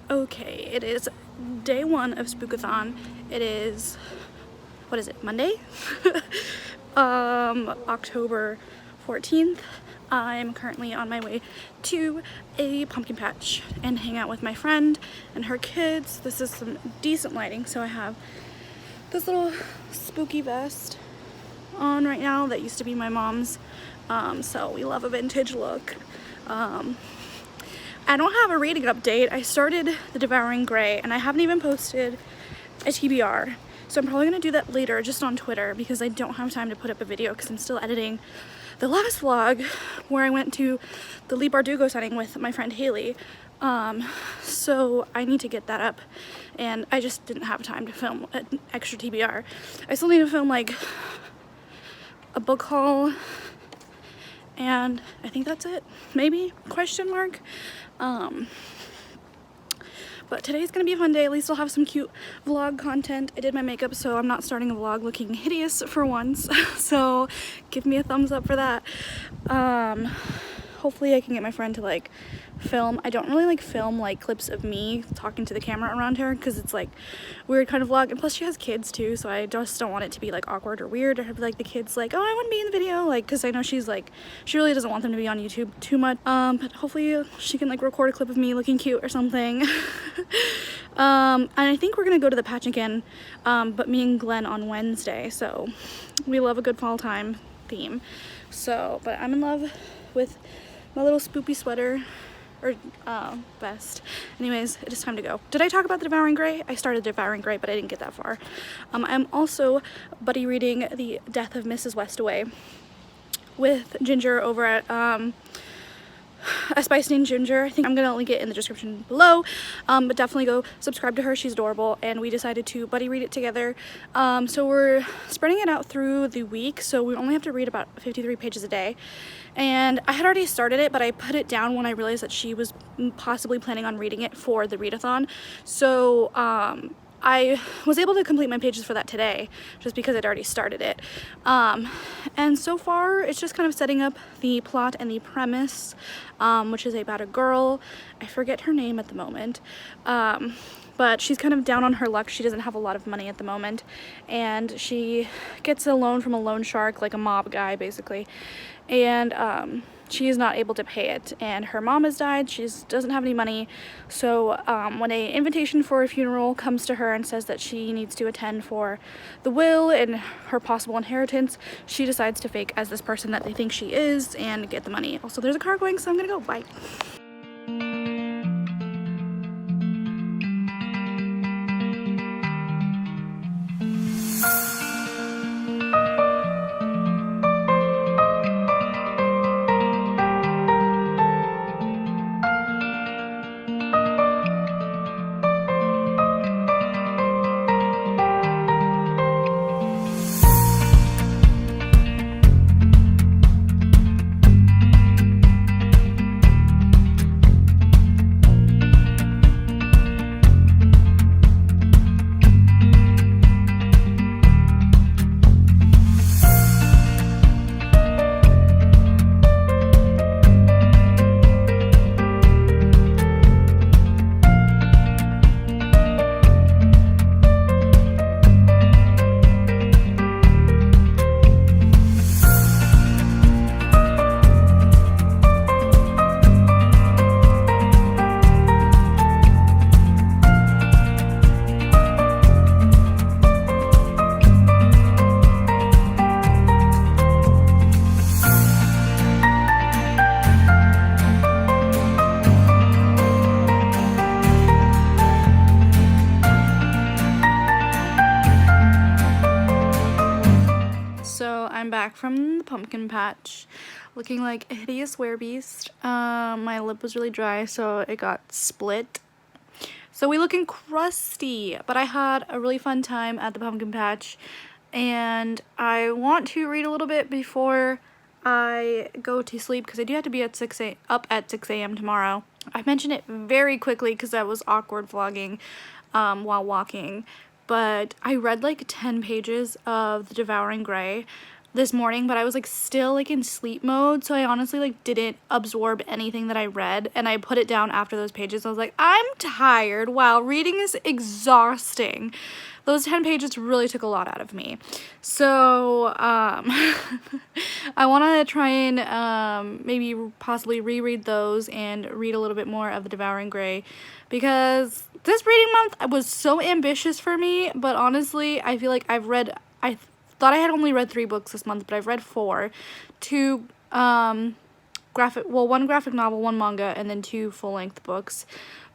Okay, it is day one of Spookathon. It is, what is it, Monday? October 14th. I'm currently on my way to a pumpkin patch and hang out with my friend and her kids. This is some decent lighting, so I have this little spooky vest on right now that used to be my mom's. So we love a vintage look. I don't have a reading update. I started The Devouring Grey and I haven't even posted a TBR. So I'm probably gonna do that later just on Twitter because I don't have time to put up a video because I'm still editing the last vlog where I went to the Lee Bardugo signing with my friend Haley. So I need to get that up and I just didn't have time to film an extra TBR. I still need to film like a book haul and I think that's it, maybe, question mark. But today's gonna be a fun day. At least I'll have some cute vlog content. I did my makeup, so I'm not starting a vlog looking hideous for once. So give me a thumbs up for that. Hopefully I can get my friend to like film. I don't really like film like clips of me talking to the camera around her because it's like weird kind of vlog, and plus she has kids too, so I just don't want it to be like awkward or weird or have like the kids like, oh, I want to be in the video, like, because I know she's like, she really doesn't want them to be on YouTube too much. But hopefully she can like record a clip of me looking cute or something. And I think we're gonna go to the patch again, but me and Glenn on Wednesday, so we love a good fall time theme. So, but I'm in love with my little spoopy sweater or vest. Anyways, it is time to go. Did I talk about The Devouring Grey? I started Devouring Grey, but I didn't get that far. I'm also buddy reading The Death of Mrs. Westaway with Ginger over at A Spice Named Ginger. I think I'm gonna link it in the description below, but definitely go subscribe to her. She's adorable, and we decided to buddy read it together. So we're spreading it out through the week, so we only have to read about 53 pages a day. And I had already started it, but I put it down when I realized that she was possibly planning on reading it for the readathon. So I was able to complete my pages for that today just because I'd already started it. And so far it's just kind of setting up the plot and the premise, which is about a girl. I forget her name at the moment, but she's kind of down on her luck. She doesn't have a lot of money at the moment, and she gets a loan from a loan shark, like a mob guy basically, and she is not able to pay it, and her mom has died. She doesn't have any money, so when an invitation for a funeral comes to her and says that she needs to attend for the will and her possible inheritance, she decides to fake as this person that they think she is and get the money. Also, there's a car going, so I'm gonna go. Bye. I'm back from the pumpkin patch looking like a hideous werebeast. My lip was really dry, so it got split. So we looking crusty, but I had a really fun time at the pumpkin patch, and I want to read a little bit before I go to sleep because I do have to be at up at 6 a.m. tomorrow. I mentioned it very quickly because I was awkward vlogging while walking, but I read like 10 pages of The Devouring Grey this morning, but I was like still like in sleep mode, so I honestly like didn't absorb anything that I read, and I put it down after those pages. I was like, I'm tired. Wow, reading is exhausting. Those 10 pages really took a lot out of me. So I want to try and maybe possibly reread those and read a little bit more of The Devouring Gray, because this reading month was so ambitious for me, but honestly I feel like I thought I had only read 3 books this month, but I've read 4. 2 one graphic novel, 1 manga, and then 2 full-length books.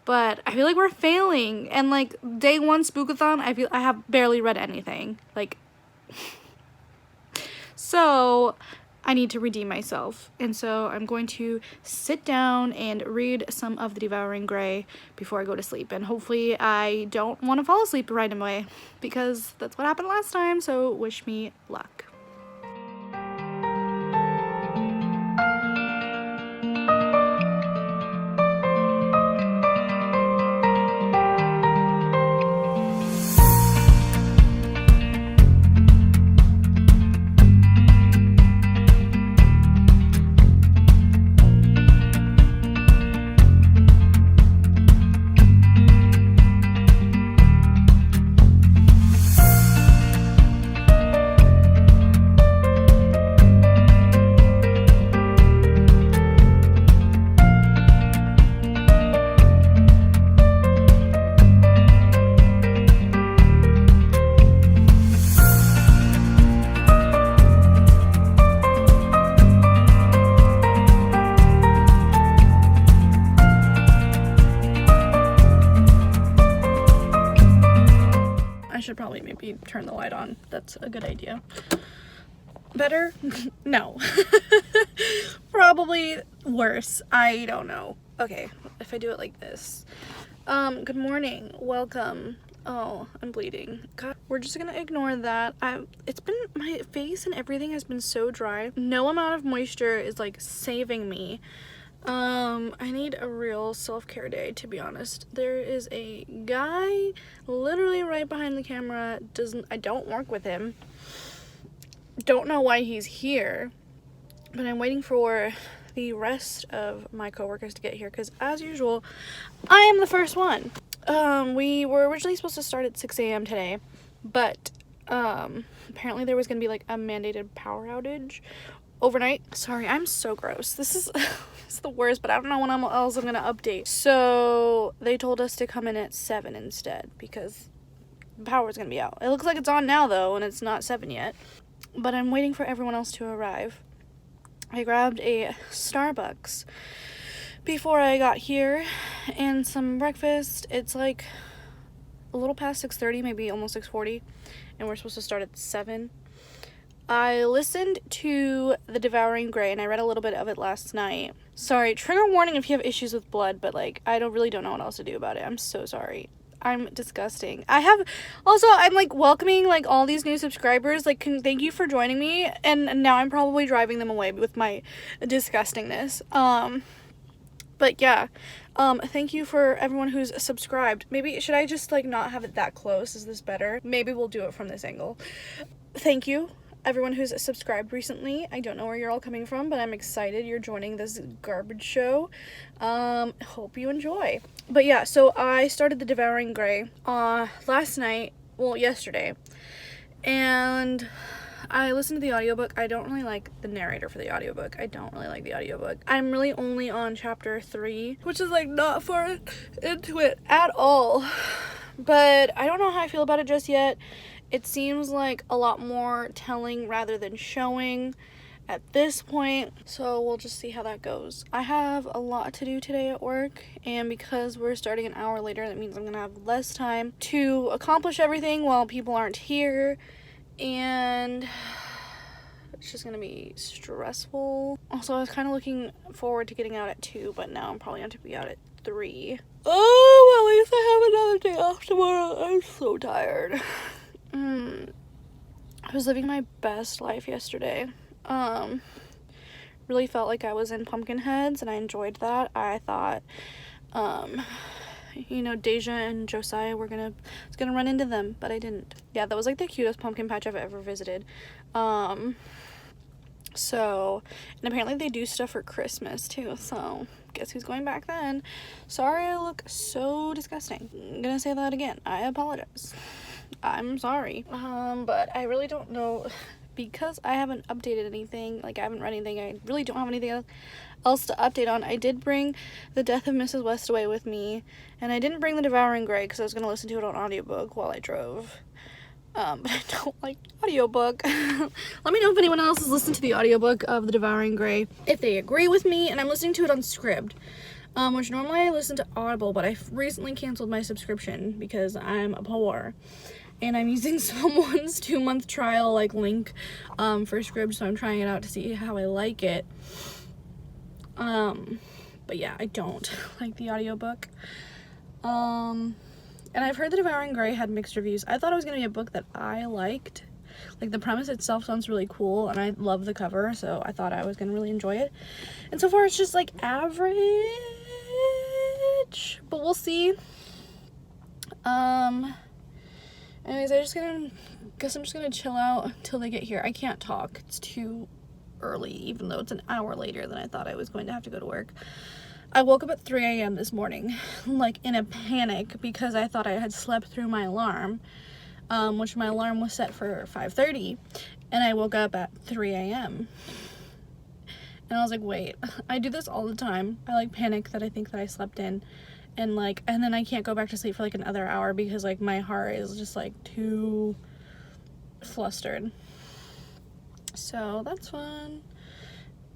But I feel like we're failing, and like day 1 spookathon, I feel I have barely read anything. Like, so I need to redeem myself, and so I'm going to sit down and read some of The Devouring Gray before I go to sleep, and hopefully I don't want to fall asleep right away, because that's what happened last time, so wish me luck. I should probably maybe turn the light on. That's a good idea. Better? No. Probably worse. I don't know. Okay, if I do it like this. Good morning. Welcome. Oh, I'm bleeding. God, we're just gonna ignore that. It's been, my face and everything has been so dry. No amount of moisture is like saving me. I need a real self-care day, to be honest. There is a guy literally right behind the camera. I don't work with him. Don't know why he's here, but I'm waiting for the rest of my coworkers to get here, because as usual, I am the first one. We were originally supposed to start at 6 a.m. today, but apparently there was gonna be like a mandated power outage overnight. Sorry, I'm so gross. This is it's the worst, but I don't know when else I'm gonna update. So they told us to come in at 7 instead, because the power's gonna be out. It looks like it's on now though, and it's not 7 yet. But I'm waiting for everyone else to arrive. I grabbed a Starbucks before I got here and some breakfast. It's like a little past 6:30, maybe almost 6:40, and we're supposed to start at 7. I listened to The Devouring Gray, and I read a little bit of it last night. Sorry, trigger warning if you have issues with blood, but like I really don't know what else to do about it. I'm so sorry. I'm disgusting. I'm like welcoming like all these new subscribers. Like, thank you for joining me, and now I'm probably driving them away with my disgustingness. But yeah, thank you for everyone who's subscribed. Maybe should I just like not have it that close? Is this better? Maybe we'll do it from this angle. Thank you everyone who's subscribed recently. I don't know where you're all coming from, but I'm excited you're joining this garbage show. Hope you enjoy. But yeah, so I started The Devouring Gray yesterday, and I listened to the audiobook. I don't really like the narrator for the audiobook. I don't really like the audiobook. I'm really only on chapter 3, which is like not far into it at all, but I don't know how I feel about it just yet. It seems like a lot more telling rather than showing at this point, so we'll just see how that goes. I have a lot to do today at work, and because we're starting an hour later, that means I'm gonna have less time to accomplish everything while people aren't here, and it's just gonna be stressful. Also, I was kind of looking forward to getting out at 2, but now I'm probably going to be out at 3. Oh, at least I have another day off tomorrow. I'm so tired. I was living my best life yesterday. Really felt like I was in Pumpkinheads, and I enjoyed that. I thought, Deja and Josiah was gonna run into them, but I didn't. Yeah, that was like the cutest pumpkin patch I've ever visited. So, and apparently they do stuff for Christmas too, so guess who's going back then. Sorry I look so disgusting. I'm gonna say that again. I apologize. I'm sorry. But I really don't know, because I haven't updated anything, like I haven't read anything, I really don't have anything else to update on. I did bring The Death of Mrs. Westaway with me, and I didn't bring The Devouring Grey because I was going to listen to it on audiobook while I drove. But I don't like audiobook. Let me know if anyone else has listened to the audiobook of The Devouring Grey, if they agree with me. And I'm listening to it on Scribd, which normally I listen to Audible, but I recently canceled my subscription because I'm poor. And I'm using someone's 2-month trial like link for Scribd, so I'm trying it out to see how I like it. But yeah, I don't like the audiobook. And I've heard The Devouring Grey had mixed reviews. I thought it was gonna be a book that I liked. Like, the premise itself sounds really cool, and I love the cover, so I thought I was gonna really enjoy it. And so far, it's just like average, but we'll see. Anyways, guess I'm just gonna chill out until they get here. I can't talk. It's too early, even though it's an hour later than I thought I was going to have to go to work. I woke up at 3 a.m. this morning, like in a panic, because I thought I had slept through my alarm, which my alarm was set for 5:30, and I woke up at 3 a.m. And I was like, wait, I do this all the time. I like panic that I think that I slept in, and then I can't go back to sleep for like another hour because like my heart is just like too flustered. So that's fun.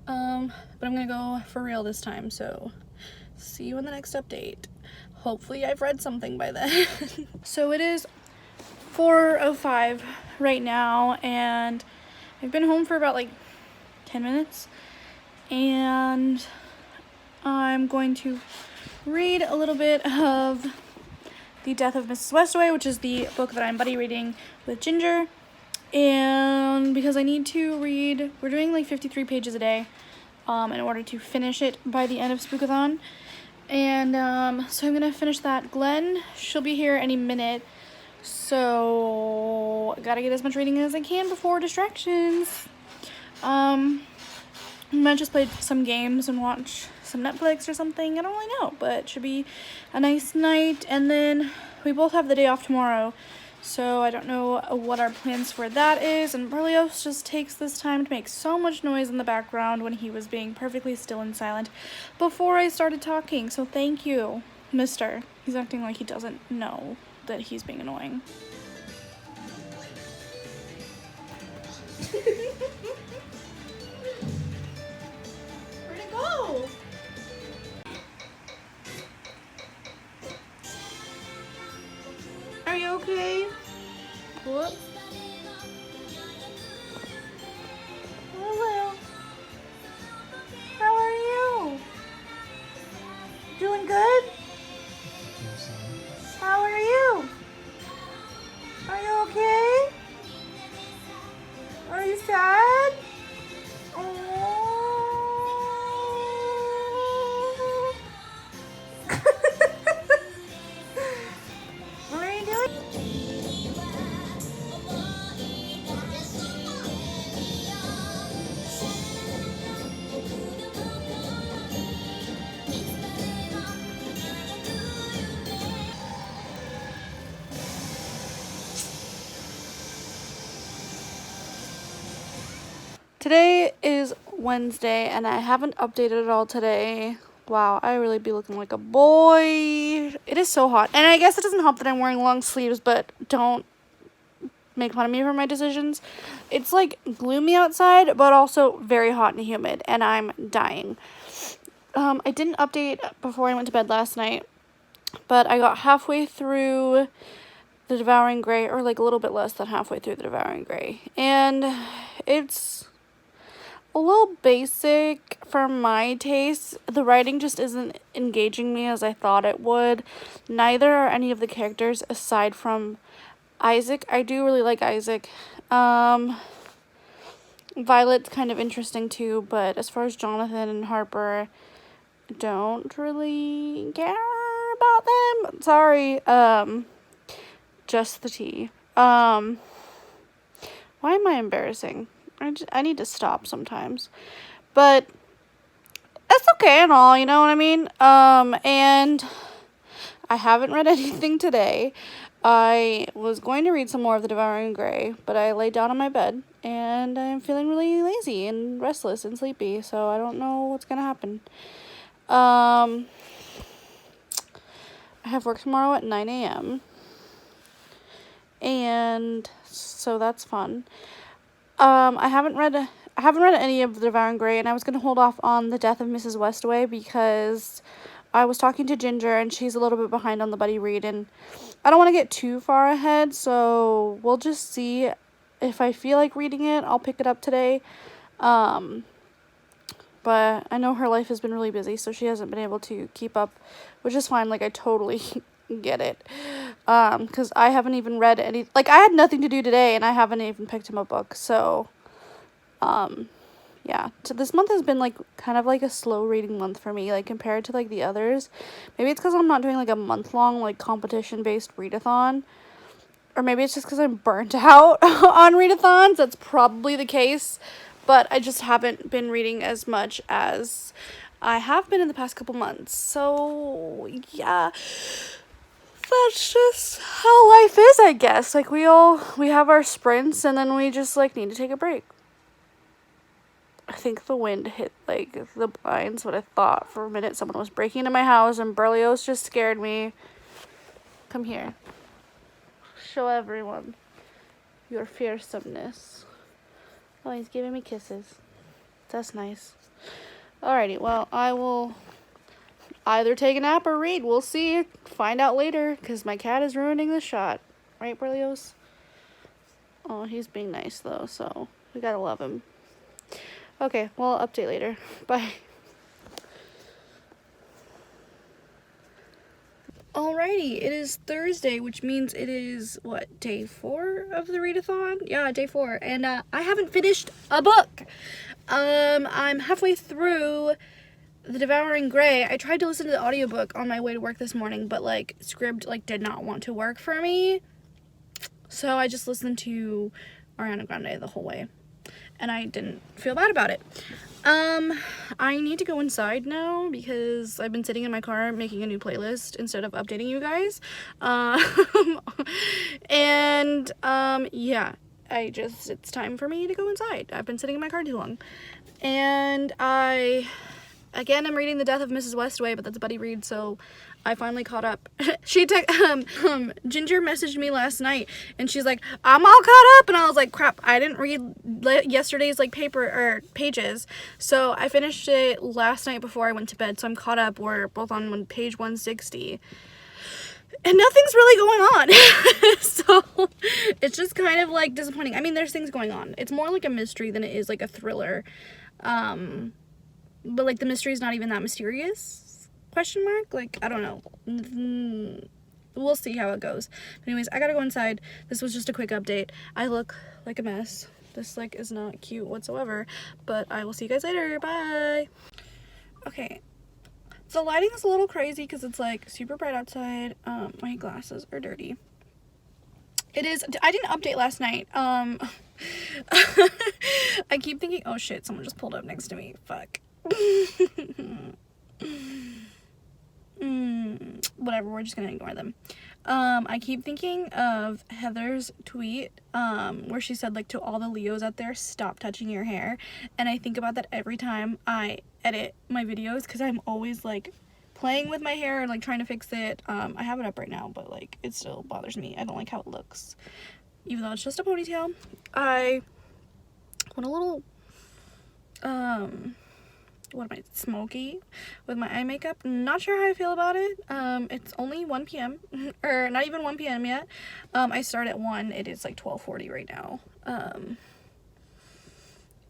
But I'm gonna go for real this time, so see you in the next update. Hopefully I've read something by then. So it is 4:05 right now, and I've been home for about like 10 minutes, and I'm going to read a little bit of The Death of Mrs. Westaway, which is the book that I'm buddy reading with Ginger. And because I need to read, we're doing like 53 pages a day in order to finish it by the end of Spookathon. And so I'm gonna finish that. Glenn, she'll be here any minute, so I gotta get as much reading as I can before distractions. I might just play some games and watch some Netflix or something. I don't really know, but it should be a nice night. And then we both have the day off tomorrow, so I don't know what our plans for that is. And Berlioz just takes this time to make so much noise in the background when he was being perfectly still and silent before I started talking. So thank you, mister. He's acting like he doesn't know that he's being annoying. Where'd it go? Are you okay? Whoops. Hello. How are you? Doing good? How are you? Are you okay? Are you sad? Oh. What are you doing? Today is Wednesday, and I haven't updated at all today. Wow, I really be looking like a boy. It is so hot. And I guess it doesn't help that I'm wearing long sleeves, but don't make fun of me for my decisions. It's like gloomy outside, but also very hot and humid, and I'm dying. I didn't update before I went to bed last night, but I got halfway through The Devouring Grey, or like a little bit less than halfway through The Devouring Grey. And it's a little basic for my taste. The writing just isn't engaging me as I thought it would. Neither are any of the characters aside from Isaac. I do really like Isaac. Violet's kind of interesting too, but as far as Jonathan and Harper, I don't really care about them. Sorry. Just the tea. Why am I embarrassing? I need to stop sometimes. But that's okay and all, you know what I mean? And I haven't read anything today. I was going to read some more of The Devouring Grey, but I laid down on my bed, and I'm feeling really lazy and restless and sleepy, so I don't know what's gonna happen. I have work tomorrow at 9 a.m., and so that's fun. I haven't read any of The Devouring Grey, and I was gonna hold off on The Death of Mrs. Westaway because I was talking to Ginger, and she's a little bit behind on the buddy read, and I don't want to get too far ahead, so we'll just see. If I feel like reading it, I'll pick it up today. But I know her life has been really busy, so she hasn't been able to keep up, which is fine. Like, I totally get it. Because I haven't even read any, like, I had nothing to do today, and I haven't even picked him a book, so, yeah. So this month has been, like, kind of like a slow reading month for me, like, compared to, like, the others. Maybe it's because I'm not doing, like, a month-long, like, competition-based readathon. Or maybe it's just because I'm burnt out on readathons. That's probably the case. But I just haven't been reading as much as I have been in the past couple months. So, yeah. That's just how life is, I guess. Like, we have our sprints, and then we just, like, need to take a break. I think the wind hit, like, the blinds, but I thought for a minute someone was breaking into my house, and Berlioz just scared me. Come here. Show everyone your fearsomeness. Oh, he's giving me kisses. That's nice. Alrighty, well, I will either take a nap or read. We'll see. Find out later, because my cat is ruining the shot. Right, Berlioz? Oh, he's being nice, though, so we gotta love him. Okay, well, I'll update later. Bye. Alrighty, it is Thursday, which means it is, what, day 4 of the readathon? Yeah, day 4, and I haven't finished a book. I'm halfway through The Devouring Grey. I tried to listen to the audiobook on my way to work this morning, but, like, Scribd, like, did not want to work for me. So I just listened to Ariana Grande the whole way, and I didn't feel bad about it. I need to go inside now because I've been sitting in my car making a new playlist instead of updating you guys. Yeah, it's time for me to go inside. I've been sitting in my car too long. And I'm reading The Death of Mrs. Westaway, but that's a buddy read, so I finally caught up. Ginger messaged me last night, and she's like, I'm all caught up, and I was like, crap, I didn't read yesterday's, like, pages, so I finished it last night before I went to bed, so I'm caught up. We're both on page 160, and nothing's really going on, so it's just kind of, like, disappointing. I mean, there's things going on. It's more like a mystery than it is, like, a thriller, but, like, the mystery is not even that mysterious? Question mark? Like, I don't know. We'll see how it goes. But anyways, I gotta go inside. This was just a quick update. I look like a mess. This, like, is not cute whatsoever. But I will see you guys later. Bye! Okay. The lighting is a little crazy because it's, like, super bright outside. My glasses are dirty. It is. I didn't update last night. I keep thinking, oh shit, someone just pulled up next to me. Fuck. Whatever, we're just gonna ignore them. I keep thinking of Heather's tweet, where she said, like, to all the Leos out there, stop touching your hair, and I think about that every time I edit my videos, because I'm always, like, playing with my hair and, like, trying to fix it. I have it up right now, but, like, it still bothers me. I don't like how it looks, even though it's just a ponytail. I want a little, what am I, smoky with my eye makeup. Not sure how I feel about it. It's only 1 p.m. or not even 1 p.m. yet. I start at 1. It is like 12:40 right now.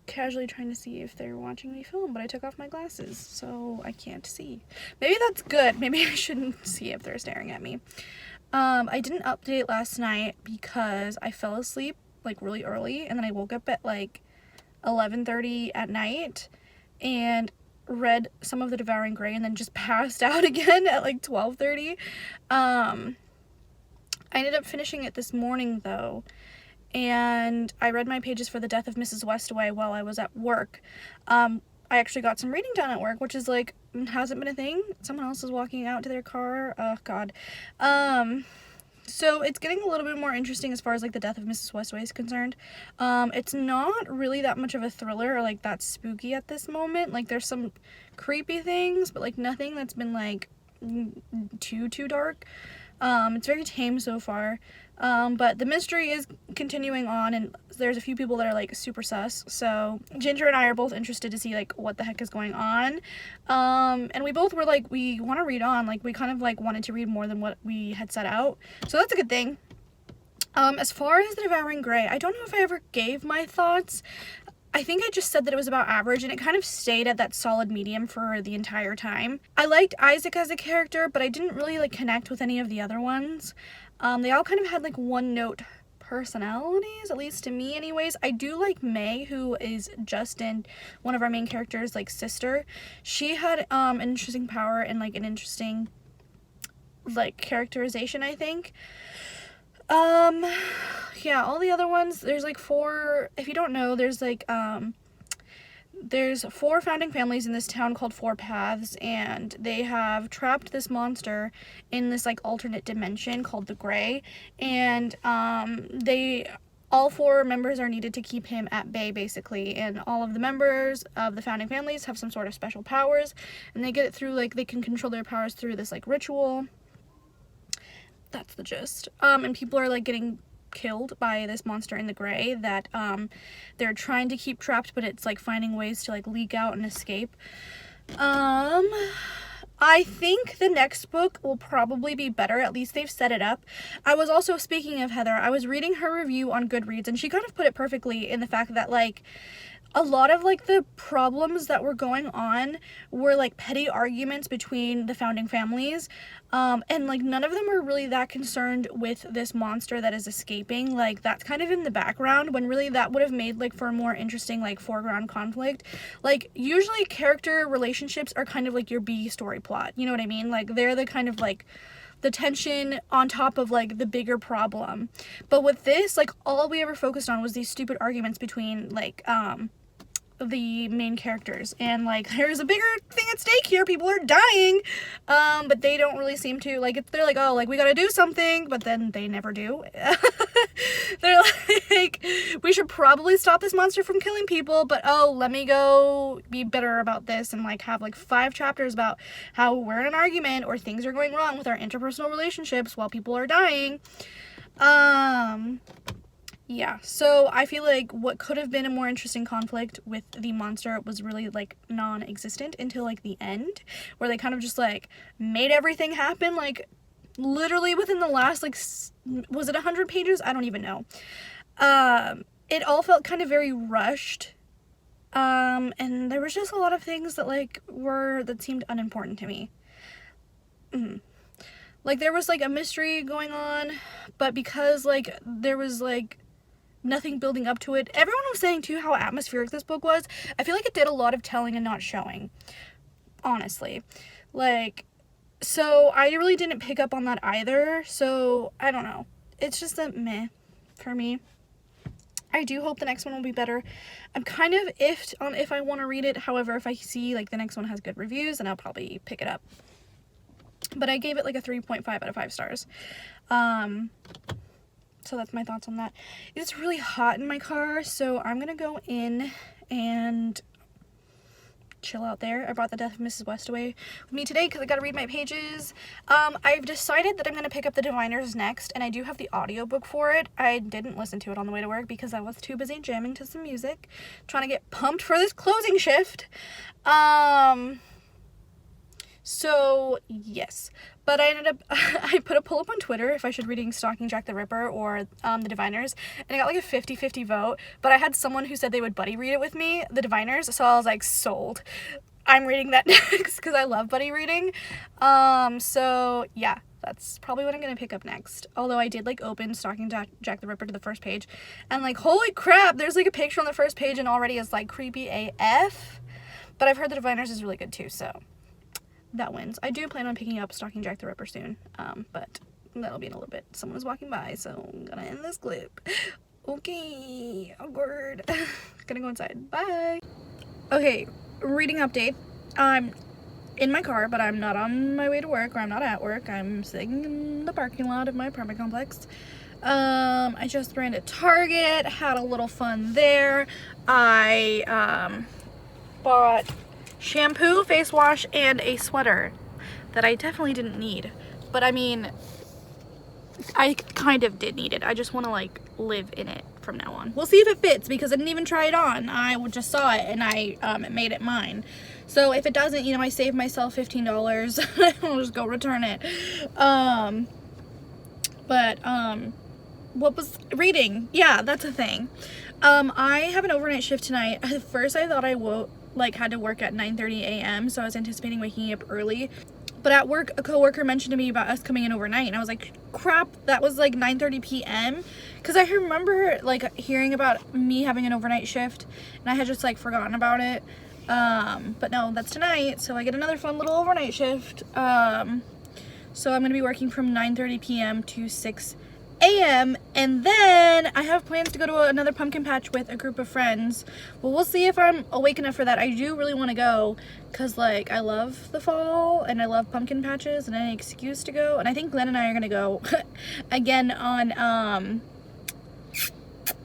Casually trying to see if they're watching me film, but I took off my glasses, so I can't see. Maybe that's good. Maybe I shouldn't see if they're staring at me. I didn't update last night because I fell asleep, like, really early, and then I woke up at, like, 11:30 at night and read some of The Devouring Grey and then just passed out again at, like, 12:30. I ended up finishing it this morning, though, and I read my pages for The Death of Mrs. Westaway while I was at work. I actually got some reading done at work, which is like, hasn't been a thing. Someone else is walking out to their car. Oh, God. So it's getting a little bit more interesting as far as like The Death of Mrs. Westaway is concerned. It's not really that much of a thriller or like that spooky at this moment. Like there's some creepy things, but like nothing that's been like too dark. It's very tame so far. But the mystery is continuing on, and there's a few people that are like super sus. So Ginger and I are both interested to see like what the heck is going on. And we both were like, we want to read on. Like we kind of like wanted to read more than what we had set out. So that's a good thing. As far as The Devouring Grey, I don't know if I ever gave my thoughts. I think I just said that it was about average, and it kind of stayed at that solid medium for the entire time. I liked Isaac as a character, but I didn't really like connect with any of the other ones. They all kind of had like one-note personalities, at least to me anyways. I do like May, who is Justin, one of our main characters, like sister. She had an interesting power and like an interesting like characterization, I think. Yeah, all the other ones, there's like 4, if you don't know, there's like, there's 4 founding families in this town called Four Paths, and they have trapped this monster in this like alternate dimension called the Grey, and all 4 members are needed to keep him at bay, basically, and all of the members of the founding families have some sort of special powers, and they get it through, like, they can control their powers through this like ritual. That's the gist. And people are like getting killed by this monster in the Grey that they're trying to keep trapped, but it's like finding ways to like leak out and escape. I think the next book will probably be better. At least they've set it up. I was also, speaking of Heather, I was reading her review on Goodreads, and she kind of put it perfectly in the fact that like a lot of like the problems that were going on were like petty arguments between the founding families, and like none of them were really that concerned with this monster that is escaping. Like that's kind of in the background, when really that would have made like for a more interesting like foreground conflict. Like usually character relationships are kind of like your B story plot, you know what I mean? Like they're the kind of like the tension on top of like the bigger problem. But with this, like all we ever focused on was these stupid arguments between like the main characters, and like there's a bigger thing at stake here. People are dying, but they don't really seem to like it. They're like, oh, like we gotta do something, but then they never do. They're like, we should probably stop this monster from killing people, but oh, let me go be bitter about this and like have like 5 chapters about how we're in an argument or things are going wrong with our interpersonal relationships while people are dying. Yeah, so I feel like what could have been a more interesting conflict with the monster was really like non-existent until like the end, where they kind of just like made everything happen like literally within the last like was it 100 pages? I don't even know. It all felt kind of very rushed, and there was just a lot of things that like that seemed unimportant to me. Like there was like a mystery going on, but because like there was like nothing building up to it. Everyone was saying too how atmospheric this book was. I feel like it did a lot of telling and not showing, honestly. Like, so I really didn't pick up on that either. So I don't know. It's just a meh for me. I do hope the next one will be better. I'm kind of iffed on if I want to read it. However, if I see like the next one has good reviews, then I'll probably pick it up. But I gave it like a 3.5 out of 5 stars. So that's my thoughts on that. It's really hot in my car, so I'm gonna go in and chill out there. I brought The Death of Mrs. Westaway with me today because I gotta read my pages. I've decided that I'm gonna pick up The Diviners next, and I do have the audiobook for it. I didn't listen to it on the way to work because I was too busy jamming to some music, trying to get pumped for this closing shift. So, yes. But I ended up, I put a poll up on Twitter if I should reading Stalking Jack the Ripper or The Diviners, and I got like a 50-50 vote, but I had someone who said they would buddy read it with me, The Diviners, so I was like, sold. I'm reading that next, because I love buddy reading. So, yeah, that's probably what I'm going to pick up next. Although I did like open Stalking Jack the Ripper to the first page, and like, holy crap, there's like a picture on the first page and already is like creepy AF, but I've heard The Diviners is really good too, so that wins. I do plan on picking up Stalking Jack the Ripper soon, but that'll be in a little bit. Someone is walking by, so I'm gonna end this clip. Okay, awkward. Gonna go inside. Bye. Okay, reading update. I'm in my car, but I'm not on my way to work, or I'm not at work. I'm sitting in the parking lot of my apartment complex. I just ran to Target, had a little fun there. I bought shampoo, face wash, and a sweater that I definitely didn't need. But I mean, I kind of did need it. I just want to like live in it from now on. We'll see if it fits, because I didn't even try it on. I just saw it and I made it mine. So if it doesn't, you know, I saved myself $15. I'll just go return it. What was reading? Yeah, that's a thing. I have an overnight shift tonight. At first I thought I had to work at 9:30 a.m. so I was anticipating waking up early. But at work, a coworker mentioned to me about us coming in overnight, and I was like, crap, that was like 9:30 p.m. Because I remember like hearing about me having an overnight shift, and I had just like forgotten about it. But no, that's tonight, so I get another fun little overnight shift. So I'm gonna be working from 9:30 p.m. to 6 a.m. and then I have plans to go to another pumpkin patch with a group of friends. Well, we'll see if I'm awake enough for that. I do really want to go, because like I love the fall and I love pumpkin patches and any excuse to go. And I think Glenn and I are gonna go again on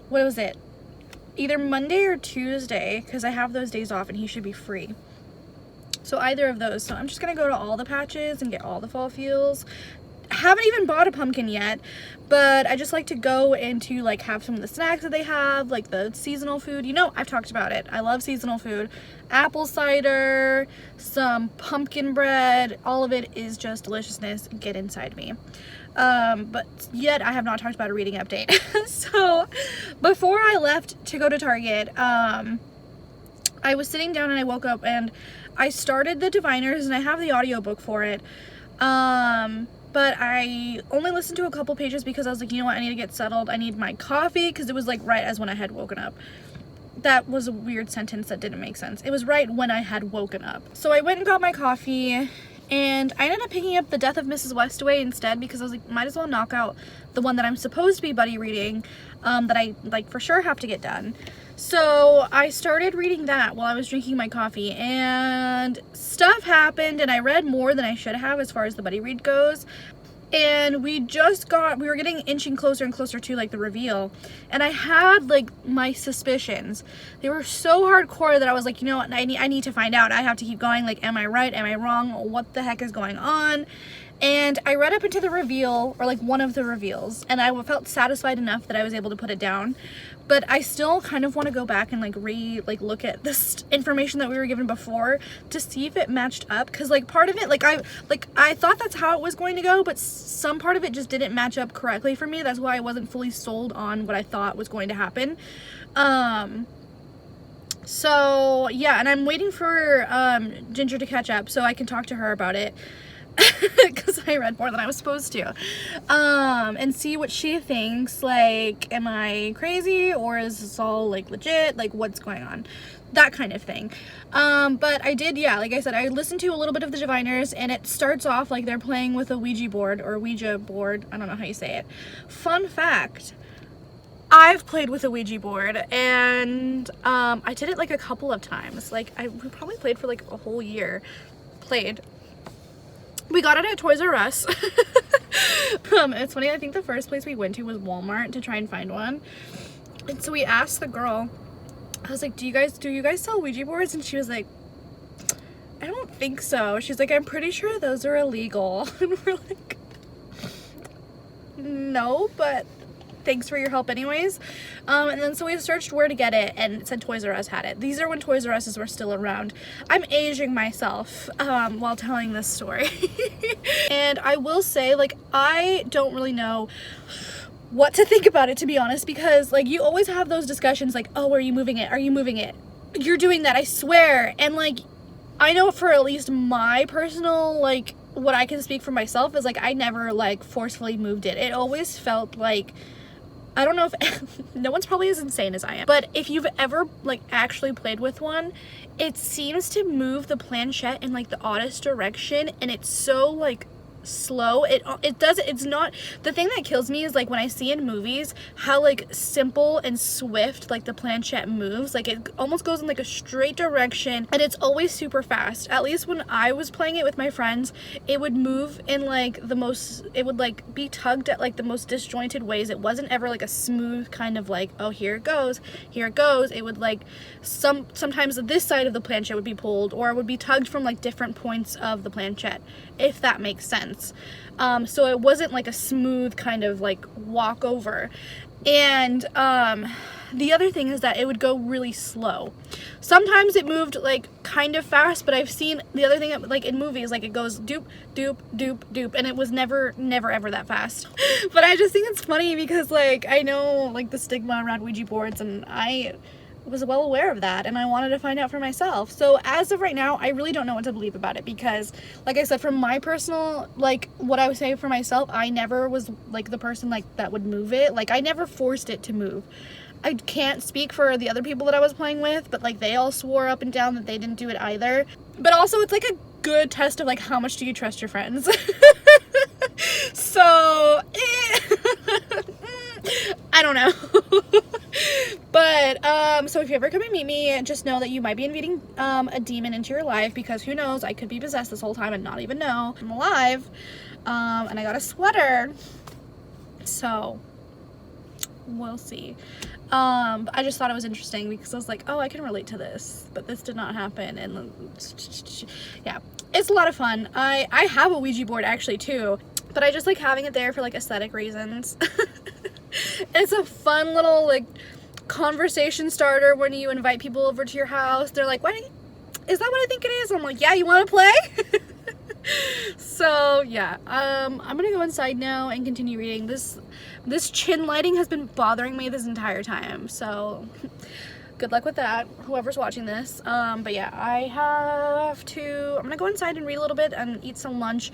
what was it, either Monday or Tuesday, because I have those days off and he should be free. So either of those. So I'm just gonna go to all the patches and get all the fall feels. Haven't even bought a pumpkin yet, but I just like to go into like have some of the snacks that they have, like the seasonal food. You know, I've talked about it. I love seasonal food. Apple cider, some pumpkin bread, all of it is just deliciousness. Get inside me. But yet I have not talked about a reading update. So before I left to go to Target, I was sitting down and I woke up and I started the Diviners, and I have the audiobook for it. But I only listened to a couple pages because I was like, you know what, I need to get settled. I need my coffee, because it was like right as when I had woken up. That was a weird sentence that didn't make sense. It was right when I had woken up. So I went and got my coffee, and I ended up picking up The Death of Mrs. Westaway instead, because I was like, might as well knock out the one that I'm supposed to be buddy reading, that I like for sure have to get done. So I started reading that while I was drinking my coffee, and stuff happened, and I read more than I should have as far as the buddy read goes. And we were getting inching closer and closer to like the reveal, and I had like my suspicions. They were so hardcore that I was like, you know what, I need to find out. I have to keep going. Like, am I right? Am I wrong? What the heck is going on? And I read up into the reveal, or like one of the reveals, and I felt satisfied enough that I was able to put it down. But I still kind of want to go back and look at this information that we were given before to see if it matched up, because like part of it, I thought that's how it was going to go, but some part of it just didn't match up correctly for me. That's why I wasn't fully sold on what I thought was going to happen. So yeah, and I'm waiting for Ginger to catch up so I can talk to her about it. Because I read more than I was supposed to, and see what she thinks. Like, am I crazy, or is this all like legit? Like, what's going on? That kind of thing. But I did, yeah, like I said, I listened to a little bit of the Diviners, and it starts off like they're playing with a Ouija board, or Ouija board, I don't know how you say it. Fun fact, I've played with a Ouija board, and I did it like a couple of times. Like, we probably played for like a whole year. We got it at Toys R Us. It's funny, I think the first place we went to was Walmart to try and find one. And so we asked the girl, I was like, do you guys sell Ouija boards? And she was like, I don't think so. She's like, I'm pretty sure those are illegal. And we're like, no, but thanks for your help anyways. And then so we searched where to get it, and it said Toys R Us had it. These are when Toys R Us's were still around. I'm aging myself while telling this story. And I will say, like, I don't really know what to think about it, to be honest, because like you always have those discussions like, oh, are you moving it? Are you moving it? You're doing that, I swear. And like, I know for at least my personal, like, what I can speak for myself is like, I never like forcefully moved it. It always felt like, I don't know if no one's probably as insane as I am, but if you've ever like actually played with one, it seems to move the planchette in like the oddest direction, and it's so like slow. It's not, the thing that kills me is like when I see in movies how like simple and swift like the planchette moves, like it almost goes in like a straight direction, and it's always super fast. At least when I was playing it with my friends, it would move in like the most, it would like be tugged at like the most disjointed ways. It wasn't ever like a smooth kind of like, oh, here it goes, here it goes. It would like sometimes this side of the planchette would be pulled, or it would be tugged from like different points of the planchette, if that makes sense. So it wasn't like a smooth kind of like walk over. And the other thing is that it would go really slow. Sometimes it moved like kind of fast, but I've seen the other thing like in movies, like it goes doop doop doop doop, and it was never ever that fast. But I just think it's funny because like I know like the stigma around Ouija boards, and I was well aware of that, and I wanted to find out for myself. So as of right now, I really don't know what to believe about it, because like I said, from my personal, like what I would say for myself, I never was like the person like that would move it. Like I never forced it to move. I can't speak for the other people that I was playing with, but like they all swore up and down that they didn't do it either. But also it's like a good test of like how much do you trust your friends. So I don't know. But so if you ever come and meet me, just know that you might be inviting a demon into your life, because who knows, I could be possessed this whole time and not even know I'm alive. And I got a sweater, so we'll see. I just thought it was interesting because I was like, oh, I can relate to this, but this did not happen. And yeah, it's a lot of fun. I have a Ouija board actually too, but I just like having it there for like aesthetic reasons. It's a fun little like conversation starter when you invite people over to your house. They're like, what is that, what I think it is? I'm like, yeah, you want to play? So yeah, I'm gonna go inside now and continue reading. This chin lighting has been bothering me this entire time, so good luck with that, whoever's watching this. But yeah, I'm gonna go inside and read a little bit and eat some lunch.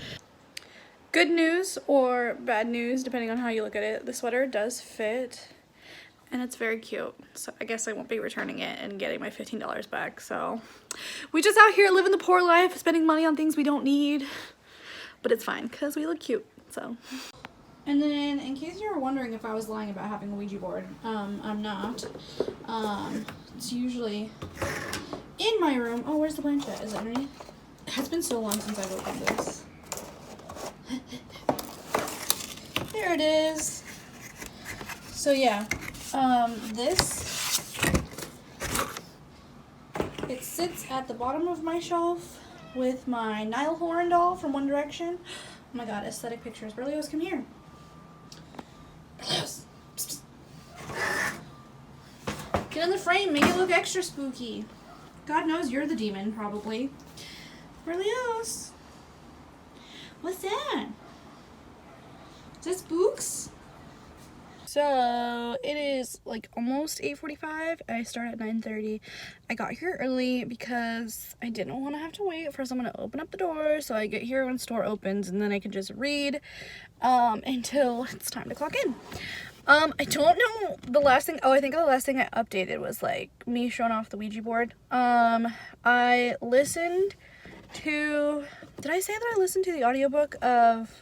Good news or bad news, depending on how you look at it, the sweater does fit and it's very cute. So I guess I won't be returning it and getting my $15 back. So we just out here living the poor life, spending money on things we don't need, but it's fine because we look cute. So, and then in case you were wondering if I was lying about having a Ouija board, I'm not. It's usually in my room. Oh, where's the planchette? Is it underneath? It's been so long since I've opened this. There it is. So yeah, it sits at the bottom of my shelf with my Niall Horan doll from One Direction. Oh my god, aesthetic pictures. Berlioz, come here. Berlioz. Psst, psst. Get in the frame, make it look extra spooky. God knows you're the demon, probably. Berlioz. What's that? Is that spooks? So it is like almost 8:45. I start at 9:30. I got here early because I didn't want to have to wait for someone to open up the door. So I get here when the store opens, and then I can just read until it's time to clock in. I don't know the last thing. Oh, I think the last thing I updated was like me showing off the Ouija board. I listened to, did I say that I listened to the audiobook of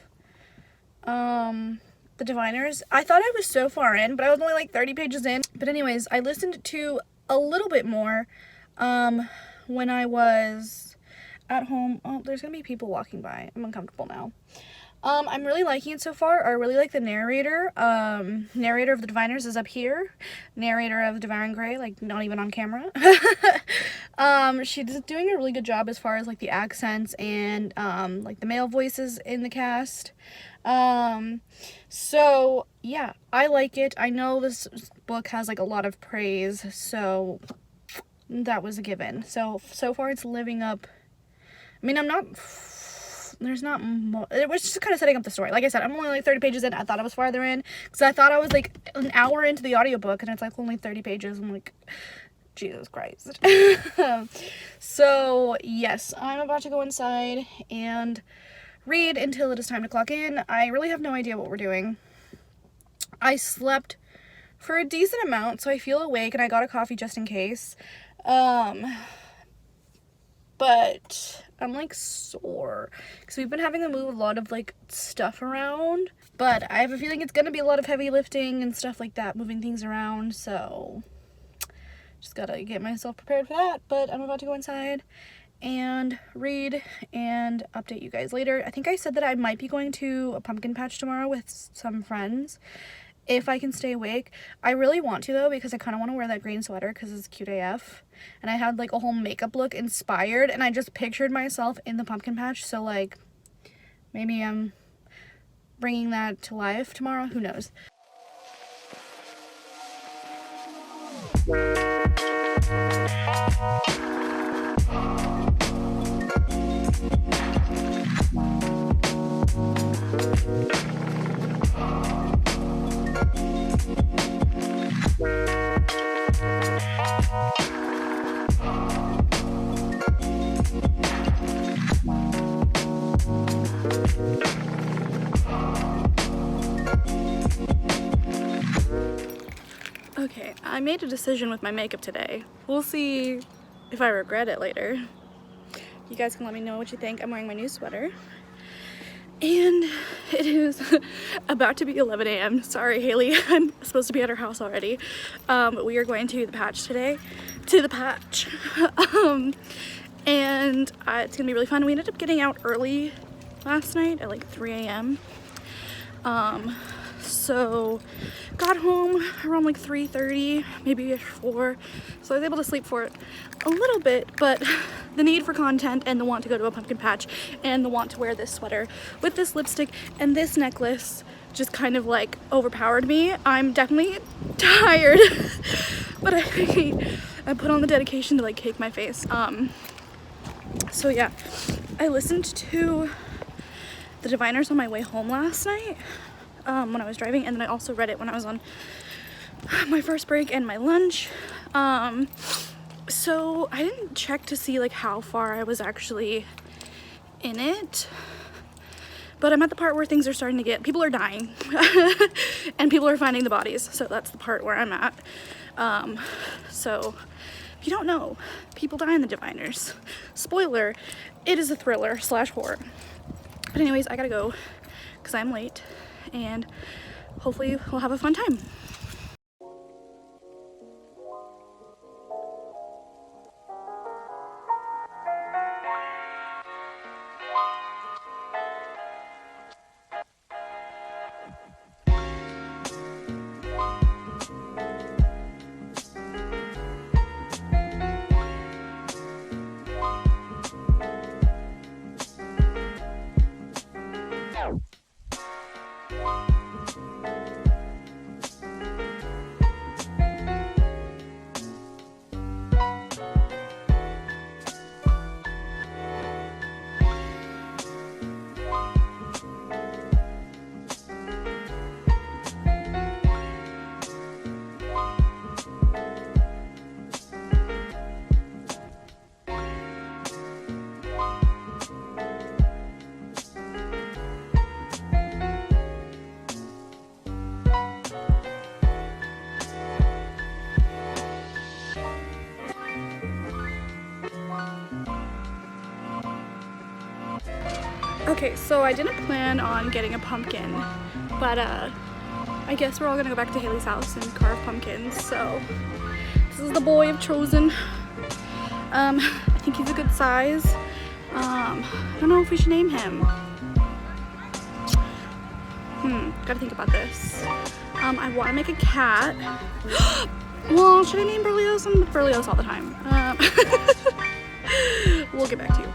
The Diviners? I thought I was so far in, but I was only like 30 pages in. But anyways, I listened to a little bit more when I was at home. Oh, there's gonna be people walking by. I'm uncomfortable now. I'm really liking it so far. I really like the narrator. Narrator of The Diviners is up here. Narrator of Devouring Grey, like, not even on camera. She's doing a really good job as far as, like, the accents and, like, the male voices in the cast. So, yeah, I like it. I know this book has, like, a lot of praise, so that was a given. So far it's living up. I mean, there's not more. It was just kind of setting up the story. Like I said, I'm only like 30 pages in. I thought I was farther in because I thought I was like an hour into the audiobook, and it's like only 30 pages. I'm like, Jesus Christ. So yes, I'm about to go inside and read until it is time to clock in. I really have no idea what we're doing. I slept for a decent amount, so I feel awake, and I got a coffee just in case. But I'm like sore because we've been having to move a lot of like stuff around, but I have a feeling it's gonna be a lot of heavy lifting and stuff like that, moving things around, so just gotta get myself prepared for that. But I'm about to go inside and read and update you guys later. I think I said that I might be going to a pumpkin patch tomorrow with some friends if I can stay awake. I really want to though, because I kind of want to wear that green sweater because it's cute AF, and I had like a whole makeup look inspired, and I just pictured myself in the pumpkin patch, so like maybe I'm bringing that to life tomorrow, who knows. Okay, I made a decision with my makeup today. We'll see if I regret it later. You guys can let me know what you think. I'm wearing my new sweater. And it is about to be 11 a.m. Sorry, Haley, I'm supposed to be at her house already. We are going to the patch today. And it's gonna be really fun. We ended up getting out early last night at like 3 a.m. So got home around like 3:30, maybe 4, so I was able to sleep for a little bit, but the need for content and the want to go to a pumpkin patch and the want to wear this sweater with this lipstick and this necklace just kind of like overpowered me. I'm definitely tired, but I put on the dedication to like cake my face. So yeah, I listened to The Diviners on my way home last night when I was driving, and then I also read it when I was on my first break and my lunch. So I didn't check to see like how far I was actually in it, but I'm at the part where things are starting to get, people are dying and people are finding the bodies, so that's the part where I'm at. So if you don't know, people die in The Diviners. Spoiler, it is a thriller / horror. But anyways, I gotta go because I'm late, and hopefully we'll have a fun time. Okay, so I didn't plan on getting a pumpkin, but I guess we're all gonna go back to Haley's house and carve pumpkins. So this is the boy I've chosen. I think he's a good size. I don't know if we should name him. Gotta think about this. I want to make a cat. Well, should I name Berlioz? I'm with Berlioz all the time. We'll get back to you.